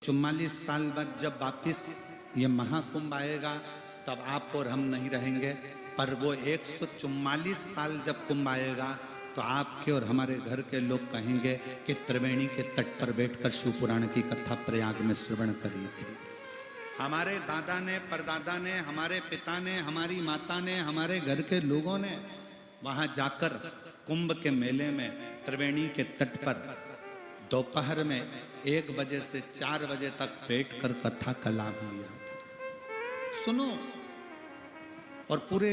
44 साल बाद जब वापिस ये महाकुंभ आएगा तब आप और हम नहीं रहेंगे, पर वो 144 साल जब कुंभ आएगा तो आपके और हमारे घर के लोग कहेंगे कि त्रिवेणी के तट पर बैठकर शिव पुराण की कथा प्रयाग में श्रवण करी थी। हमारे दादा ने, परदादा ने, हमारे पिता ने, हमारी माता ने, हमारे घर के लोगों ने वहां जाकर कुंभ के मेले में त्रिवेणी के तट पर दोपहर में 1 बजे से 4 बजे तक बैठकर कथा का लाभ लिया था। सुनो, और पूरे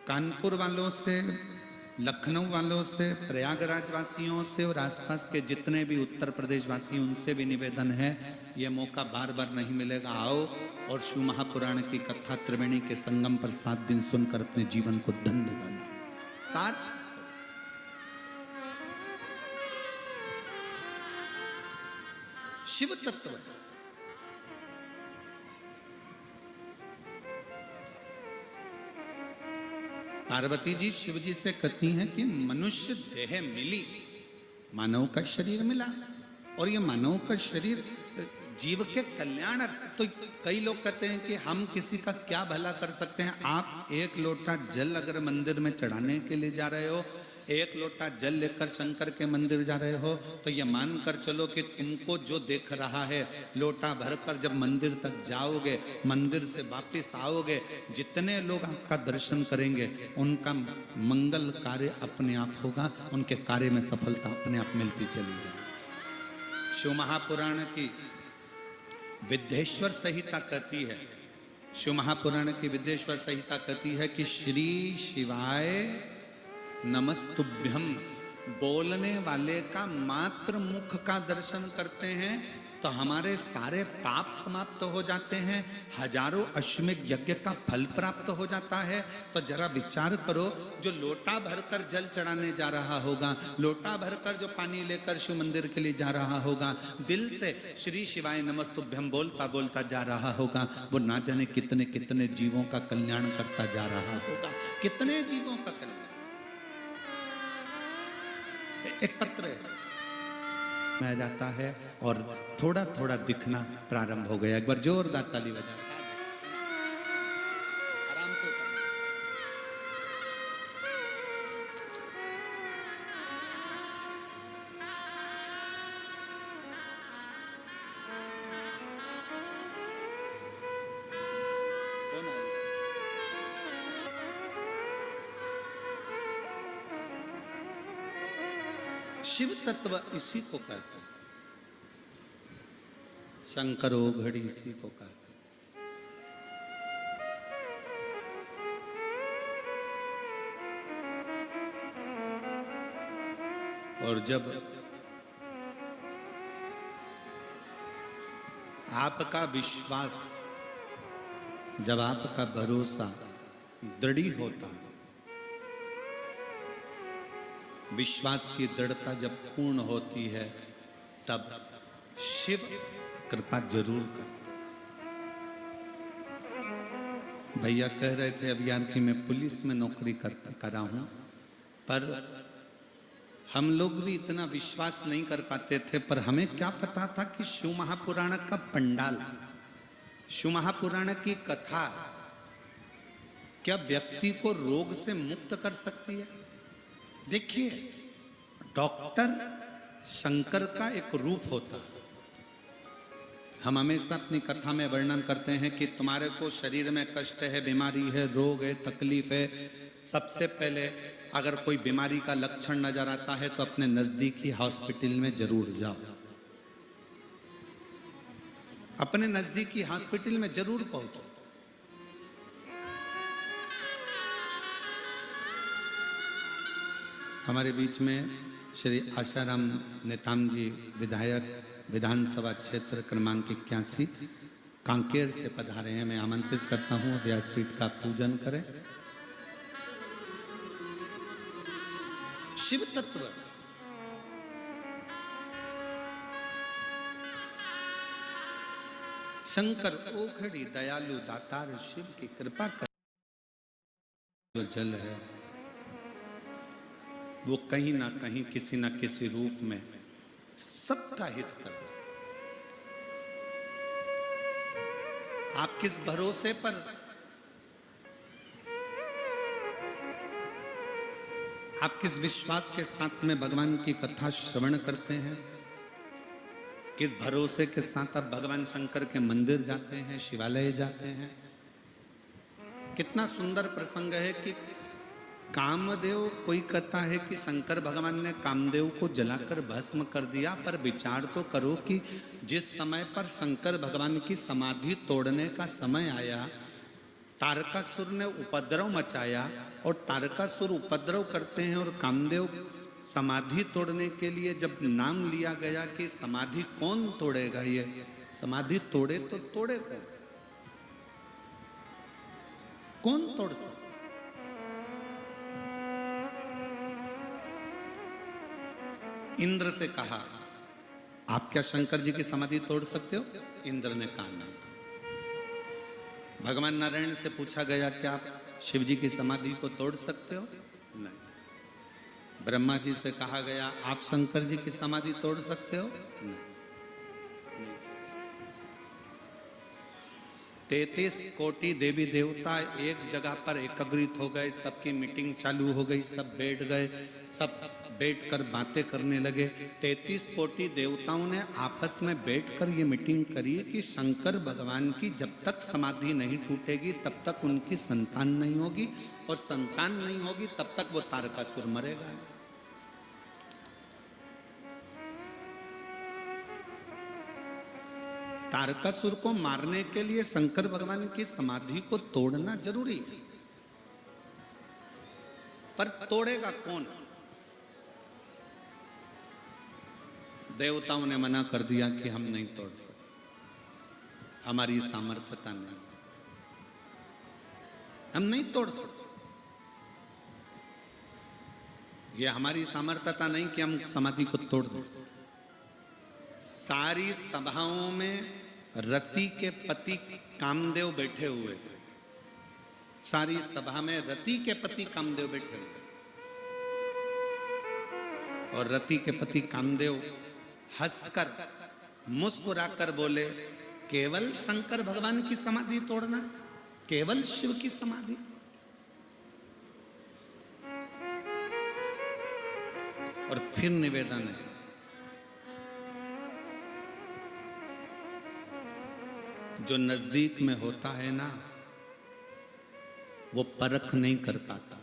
कानपुर वालों से, लखनऊ वालों से, प्रयागराज वासियों से और आसपास के जितने भी उत्तर प्रदेश वासी, उनसे भी निवेदन है, ये मौका बार बार नहीं मिलेगा। आओ और शिव महापुराण की कथा त्रिवेणी के संगम पर 7 दिन सुनकर अपने जीवन को धन्य बनाओ। सार्थ शिव तत्व है। पार्वती जी शिव जी से कहती हैं कि मनुष्य देह मिली, मानव का शरीर मिला, और ये मानव का शरीर जीव के कल्याण। तो कई लोग कहते हैं कि हम किसी का क्या भला कर सकते हैं। आप 1 लोटा जल अगर मंदिर में चढ़ाने के लिए जा रहे हो, 1 लोटा जल लेकर शंकर के मंदिर जा रहे हो, तो ये मान कर चलो कि तुमको जो देख रहा है, लोटा भरकर जब मंदिर तक जाओगे, मंदिर से वापस आओगे, जितने लोग आपका दर्शन करेंगे उनका मंगल कार्य अपने आप होगा, उनके कार्य में सफलता अपने आप मिलती चली जाए। शिव महापुराण की विद्येश्वर संहिता कहती है, शिव महापुराण की विद्येश्वर संहिता कहती है कि श्री शिवाय नमस्तुभ्यम, बोलने वाले का मात्र मुख का दर्शन करते हैं तो हमारे सारे पाप समाप्त हो जाते हैं, हजारों अश्वमेध यज्ञ का फल प्राप्त हो जाता है। तो जरा विचार करो, जो लोटा भरकर जल चढ़ाने जा रहा होगा, लोटा भरकर जो पानी लेकर शिव मंदिर के लिए जा रहा होगा, दिल से श्री शिवाय नमस्तुभ्यम बोलता बोलता जा रहा होगा, वो ना जाने कितने कितने जीवों का कल्याण करता जा रहा होगा। कितने जीवों का कल्याण। एक पत्र में जाता है और थोड़ा थोड़ा दिखना प्रारंभ हो गया। एक बार जोरदार ताली बजा। आराम से कौन है? शिव तत्व इसी को कहते हैं, शंकरो घड़ी इसी को कहते हैं। और जब आपका विश्वास, जब आपका भरोसा दृढ़ होता है, विश्वास की दृढ़ता जब पूर्ण होती है, तब शिव कृपा जरूर करते हैं। भैया कह रहे थे अभियान की मैं पुलिस में नौकरी करा हूं, पर हम लोग भी इतना विश्वास नहीं कर पाते थे, पर हमें क्या पता था कि शिव महापुराण का पंडाल, शिव महापुराण की कथा क्या व्यक्ति को रोग से मुक्त कर सकती है। देखिए, डॉक्टर शंकर का एक रूप होता है। हम हमेशा अपनी कथा में वर्णन करते हैं कि तुम्हारे को शरीर में कष्ट है, बीमारी है, रोग है, तकलीफ है, सबसे पहले अगर कोई बीमारी का लक्षण नजर आता है तो अपने नजदीकी हॉस्पिटल में जरूर जाओ, अपने नजदीकी हॉस्पिटल में जरूर पहुंचो। हमारे बीच में श्री आशाराम नेताम जी, विधायक विधानसभा क्षेत्र क्रमांक 81 कांकेर से पधारे हैं। मैं आमंत्रित करता हूं व्यासपीठ का पूजन करें। शिव तत्व शंकर ओखड़ी दयालु दातार शिव की कृपा कर, जो जल है वो कहीं ना कहीं किसी ना किसी रूप में सबका हित कर रहा है। आप किस भरोसे पर, आप किस विश्वास के साथ में भगवान की कथा श्रवण करते हैं, किस भरोसे के साथ आप भगवान शंकर के मंदिर जाते हैं, शिवालय जाते हैं। कितना सुंदर प्रसंग है कि कामदेव, कोई कहता है कि शंकर भगवान ने कामदेव को जलाकर भस्म कर दिया, पर विचार तो करो कि जिस समय पर शंकर भगवान की समाधि तोड़ने का समय आया, तारकासुर ने उपद्रव मचाया, और तारकासुर उपद्रव करते हैं और कामदेव समाधि तोड़ने के लिए जब नाम लिया गया कि समाधि कौन तोड़ेगा, ये समाधि तोड़े तो तोड़े कौन तोड़ सकता। इंद्र से कहा, आप क्या शंकर जी की समाधि तोड़ सकते हो? इंद्र ने कहा नहीं। भगवान नारायण से पूछा गया, क्या आप शिव जी की समाधि को तोड़ सकते हो? नहीं। ब्रह्मा जी से कहा गया, आप शंकर जी की समाधि तोड़ सकते हो? नहीं। 33 कोटि देवी देवता एक जगह पर एकत्रित हो गए, सबकी मीटिंग चालू हो गई, सब बैठ गए, सब बैठकर बातें करने लगे। 33 कोटि देवताओं ने आपस में बैठकर ये मीटिंग करी कि शंकर भगवान की जब तक समाधि नहीं टूटेगी तब तक उनकी संतान नहीं होगी, और संतान नहीं होगी तब तक वो तारकासुर मरेगा। तारकासुर को मारने के लिए शंकर भगवान की समाधि को तोड़ना जरूरी है, पर तोड़ेगा कौन? देवताओं ने मना कर दिया कि हम नहीं तोड़ सकते, हमारी सामर्थ्यता नहीं, हम नहीं तोड़ सकते, ये हमारी सामर्थ्यता नहीं कि हम समाधि को तोड़ दें। सारी सभाओं में रति के पति कामदेव बैठे हुए थे, सारी सभा में रति के पति कामदेव बैठे हुए थे, और रति के पति कामदेव हंसकर मुस्कुराकर बोले, केवल शंकर भगवान की समाधि तोड़ना, केवल शिव की समाधि? और फिर निवेदन है, जो नजदीक में होता है ना, वो परख नहीं कर पाता।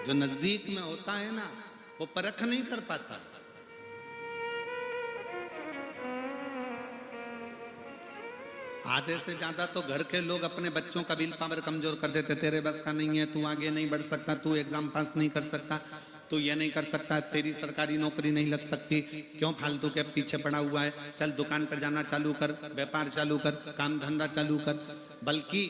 जो नजदीक में होता है ना, वो परख नहीं कर पाता। आधे से ज्यादा तो घर के लोग अपने बच्चों का विल पावर कमजोर कर देते, तेरे बस का नहीं है, तू आगे नहीं बढ़ सकता, तू एग्जाम पास नहीं कर सकता, तू ये नहीं कर सकता, तेरी सरकारी नौकरी नहीं लग सकती, क्यों फालतू के पीछे पड़ा हुआ है, चल दुकान पर जाना चालू कर, व्यापार चालू कर, काम धंधा चालू कर। बल्कि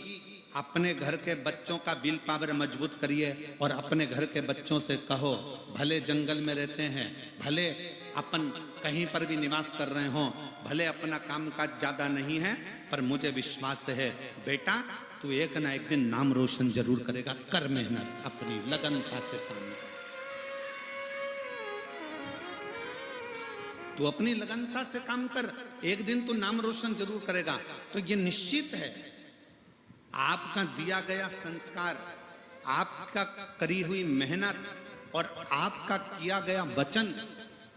अपने घर के बच्चों का विल पावर मजबूत करिए और अपने घर के बच्चों से कहो, भले जंगल में रहते हैं, भले अपन कहीं पर भी निवास कर रहे हो, भले अपना कामकाज ज्यादा नहीं है, पर मुझे विश्वास है बेटा, तू एक ना एक दिन नाम रोशन जरूर करेगा, कर मेहनत, अपनी लगनता से काम कर, तू अपनी लगनता से काम कर, एक दिन तू नाम रोशन जरूर करेगा। तो ये निश्चित है, आपका दिया गया संस्कार, आपका करी हुई मेहनत और आपका किया गया वचन,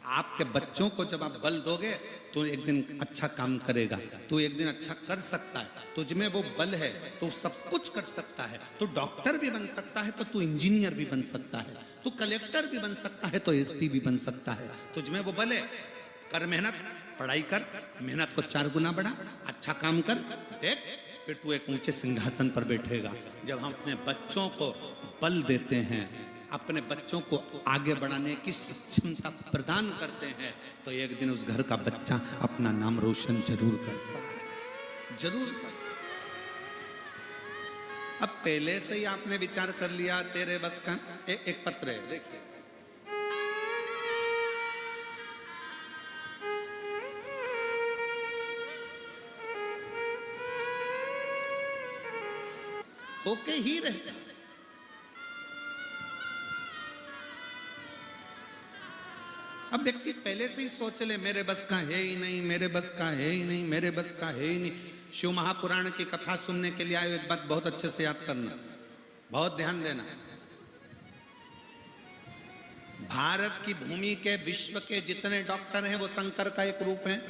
आपके बच्चों को जब आप बल दोगे तो एक दिन अच्छा काम करेगा, तू एक दिन अच्छा कर सकता है, तुझ में वो बल है तो सब कुछ कर सकता है, तू डॉक्टर भी बन सकता है तो तू इंजीनियर भी बन सकता है, तू कलेक्टर भी बन सकता है तो एसपी भी बन सकता है, तुझ में वो बल है। कर मेहनत, पढ़ाई कर, मेहनत को 4 गुना बढ़ा, अच्छा काम कर, देख फिर तू एक ऊंचे सिंहासन पर बैठेगा। जब हम अपने बच्चों को बल देते हैं, अपने बच्चों को आगे बढ़ाने की सक्षमता प्रदान करते हैं, तो एक दिन उस घर का बच्चा अपना नाम रोशन जरूर करता है, जरूर करता है। अब पहले से ही आपने विचार कर लिया, तेरे बस का एक पत्र है, देखिए, होके ही रहता है। अब व्यक्ति पहले से ही सोच ले मेरे बस का है ही नहीं, मेरे बस का है ही नहीं, मेरे बस का है ही नहीं। शिव महापुराण की कथा सुनने के लिए आए, एक बात बहुत अच्छे से याद करना, बहुत ध्यान देना। भारत की भूमि के, विश्व के जितने डॉक्टर हैं वो शंकर का एक रूप है।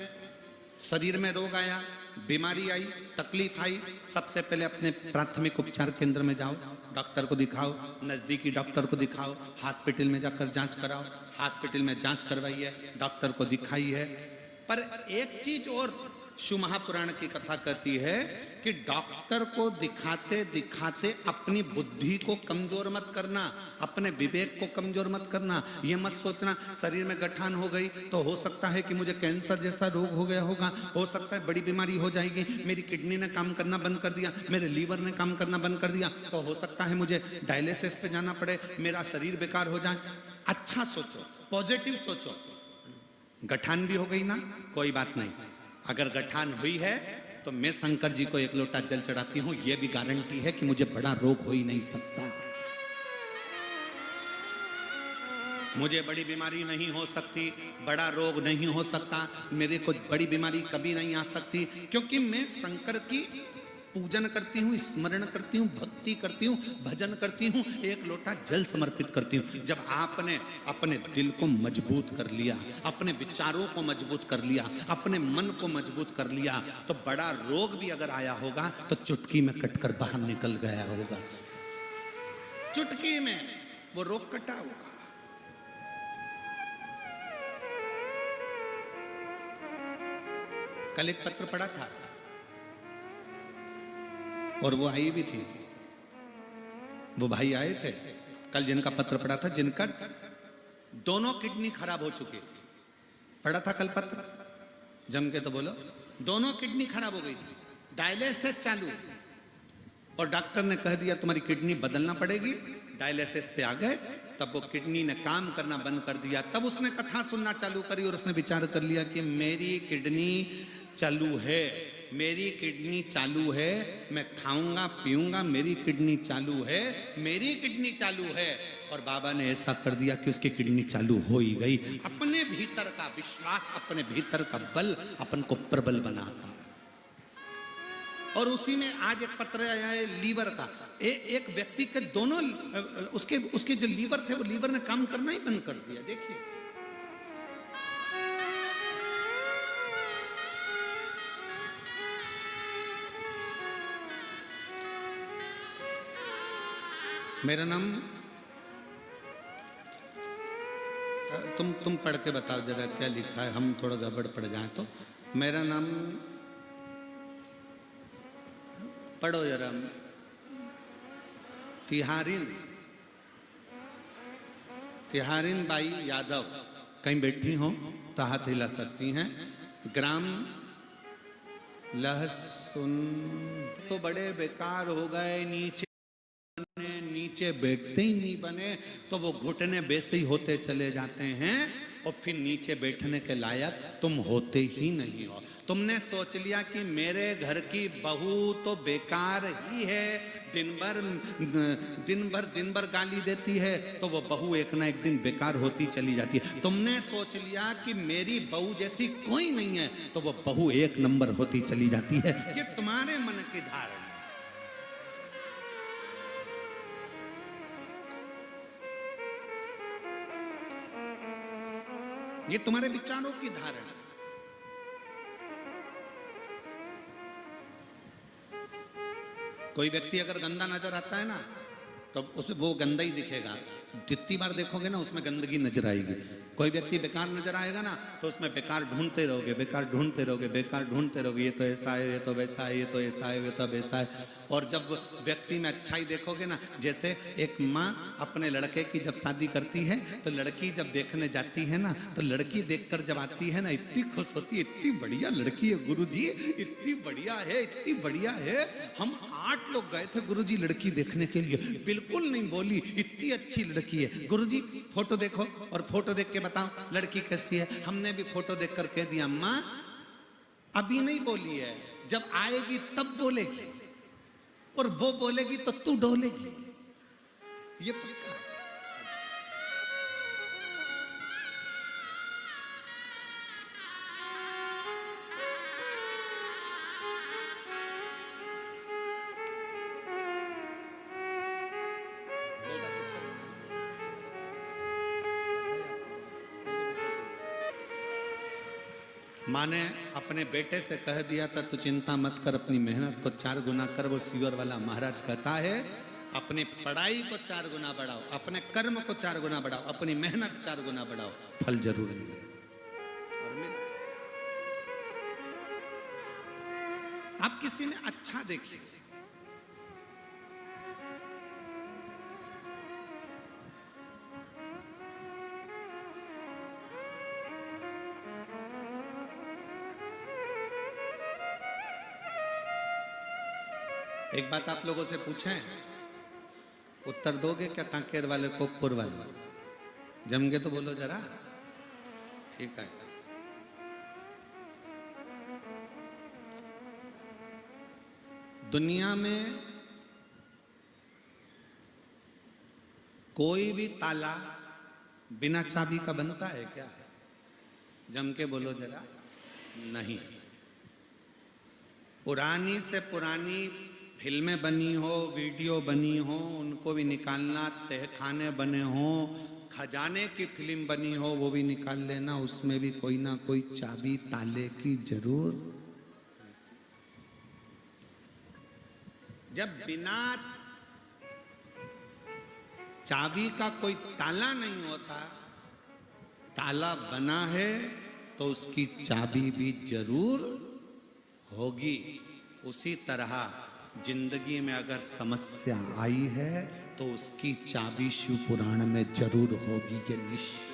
शरीर में रोग आया, बीमारी आई, तकलीफ आई, सबसे पहले अपने प्राथमिक उपचार केंद्र में जाओ, डॉक्टर को दिखाओ, नजदीकी डॉक्टर को दिखाओ, हॉस्पिटल में जाकर जांच कराओ, हॉस्पिटल में जांच करवाइए, डॉक्टर को दिखाइए। पर एक चीज और शिव महापुराण की कथा कहती है कि डॉक्टर को दिखाते दिखाते अपनी बुद्धि को कमजोर मत करना, अपने विवेक को कमजोर मत करना। ये मत सोचना शरीर में गठान हो गई तो हो सकता है कि मुझे कैंसर जैसा रोग हो गया होगा, हो सकता है बड़ी बीमारी हो जाएगी, मेरी किडनी ने काम करना बंद कर दिया, मेरे लीवर ने काम करना बंद कर दिया, तो हो सकता है मुझे डायलिसिस पे जाना पड़े, मेरा शरीर बेकार हो जाए। अच्छा सोचो, पॉजिटिव सोचो। गठान भी हो गई ना, कोई बात नहीं, अगर गठान हुई है तो मैं शंकर जी को एक लोटा जल चढ़ाती हूं, यह भी गारंटी है कि मुझे बड़ा रोग हो ही नहीं सकता, मुझे बड़ी बीमारी नहीं हो सकती, बड़ा रोग नहीं हो सकता, मेरे को बड़ी बीमारी कभी नहीं आ सकती, क्योंकि मैं शंकर की पूजन करती हूँ, स्मरण करती हूँ, भक्ति करती हूँ, भजन करती हूँ, एक लोटा जल समर्पित करती हूँ। जब आपने अपने दिल को मजबूत कर लिया, अपने विचारों को मजबूत कर लिया, अपने मन को मजबूत कर लिया, तो बड़ा रोग भी अगर आया होगा तो चुटकी में कटकर बाहर निकल गया होगा, चुटकी में वो रोग कटा होगा। कल एक पत्र पढ़ा था और वो आई भी थी, वो भाई आए थे कल जिनका पत्र पढ़ा था, जिनका दोनों किडनी खराब हो चुकी थी। पढ़ा था कल पत्र, जम के तो बोलो, दोनों किडनी खराब हो गई थी, डायलिसिस चालू, और डॉक्टर ने कह दिया तुम्हारी किडनी बदलना पड़ेगी। डायलिसिस पे आ गए, तब वो किडनी ने काम करना बंद कर दिया। तब उसने कथा सुनना चालू करी और उसने विचार कर लिया कि मेरी किडनी चालू है, मेरी किडनी चालू है, मैं खाऊंगा पीऊंगा, मेरी किडनी चालू है, मेरी किडनी चालू है। और बाबा ने ऐसा कर दिया कि उसकी किडनी चालू हो ही गई। अपने भीतर का विश्वास, अपने भीतर का बल अपन को प्रबल बनाता है। और उसी में आज एक पत्र आया है लीवर का। एक व्यक्ति के दोनों उसके जो लीवर थे, वो लीवर ने काम करना ही बंद कर दिया। देखिए, मेरा नाम, तुम पढ़ के बताओ जरा क्या लिखा है, हम थोड़ा गड़बड़ पड़ जाए तो। मेरा नाम पढ़ो जरा। तिहारिन बाई यादव कहीं बैठी हो तो हाथ हिला सकती हैं। ग्राम लहसुन। तो बड़े बेकार हो गए, नीचे बैठते ही नहीं बने, तो वो घुटने वैसे ही होते चले जाते हैं और फिर नीचे बैठने के लायक तुम होते ही नहीं हो। तुमने सोच लिया कि मेरे घर की बहू तो बेकार ही है, दिन भर गाली देती है, तो वो बहू एक ना एक दिन बेकार होती चली जाती है। तुमने सोच लिया कि मेरी बहू जैसी कोई नहीं है, तो वो बहू एक नंबर होती चली जाती है। ये तुम्हारे मन की धारणा, ये तुम्हारे विचारों की धारणा। कोई व्यक्ति अगर गंदा नजर आता है ना, तो उसे वो गंदा ही दिखेगा, जितनी बार देखोगे ना उसमें गंदगी नजर आएगी। कोई व्यक्ति बेकार नजर आएगा ना, तो उसमें बेकार ढूंढते रहोगे, बेकार ढूंढते रहोगे, बेकार ढूंढते रहोगे, ये तो ऐसा है, ये तो वैसा है, ये तो ऐसा है, ये तो वैसा है। और जब व्यक्ति में अच्छाई देखोगे ना, जैसे एक माँ अपने लड़के की जब शादी करती है, तो लड़की जब देखने जाती है ना, तो लड़की देखकर जब आती है ना, इतनी खुश होती है, इतनी बढ़िया लड़की है गुरुजी, इतनी बढ़िया है, इतनी बढ़िया है। हम 8 लोग गए थे गुरुजी लड़की देखने के लिए, बिल्कुल नहीं बोली, इतनी अच्छी लड़की है। गुरुजी फोटो देखो, और फोटो देख के बताओ लड़की कैसी है। हमने भी फोटो देखकर कह दिया माँ अभी नहीं बोली है, जब आएगी तब बोलेगी, और वो बोलेगी तो तू डोलेगी, ये पक्का। माँ ने अपने बेटे से कह दिया था तू चिंता मत कर, अपनी मेहनत को 4 गुना कर। वो सीवर वाला महाराज कहता है अपनी पढ़ाई को 4 गुना बढ़ाओ, अपने कर्म को 4 गुना बढ़ाओ, अपनी मेहनत 4 गुना बढ़ाओ, फल जरूर मिले। और मिले। आप किसी ने अच्छा देखिए, एक बात आप लोगों से पूछें, उत्तर दोगे क्या? कांकेर वाले को पुर वाले जम के तो बोलो जरा। ठीक है, दुनिया में कोई भी ताला बिना चाबी का बनता है क्या? जम के बोलो जरा। नहीं। पुरानी से पुरानी फिल्में बनी हो, वीडियो बनी हो, उनको भी निकालना, तहखाने बने हो, खजाने की फिल्म बनी हो, वो भी निकाल लेना, उसमें भी कोई ना कोई चाबी ताले की जरूर। जब बिना चाबी का कोई ताला नहीं होता, ताला बना है तो उसकी चाबी भी जरूर होगी। उसी तरह जिंदगी में अगर समस्या आई है तो उसकी चाबी शिव पुराण में जरूर होगी, ये निश्चित।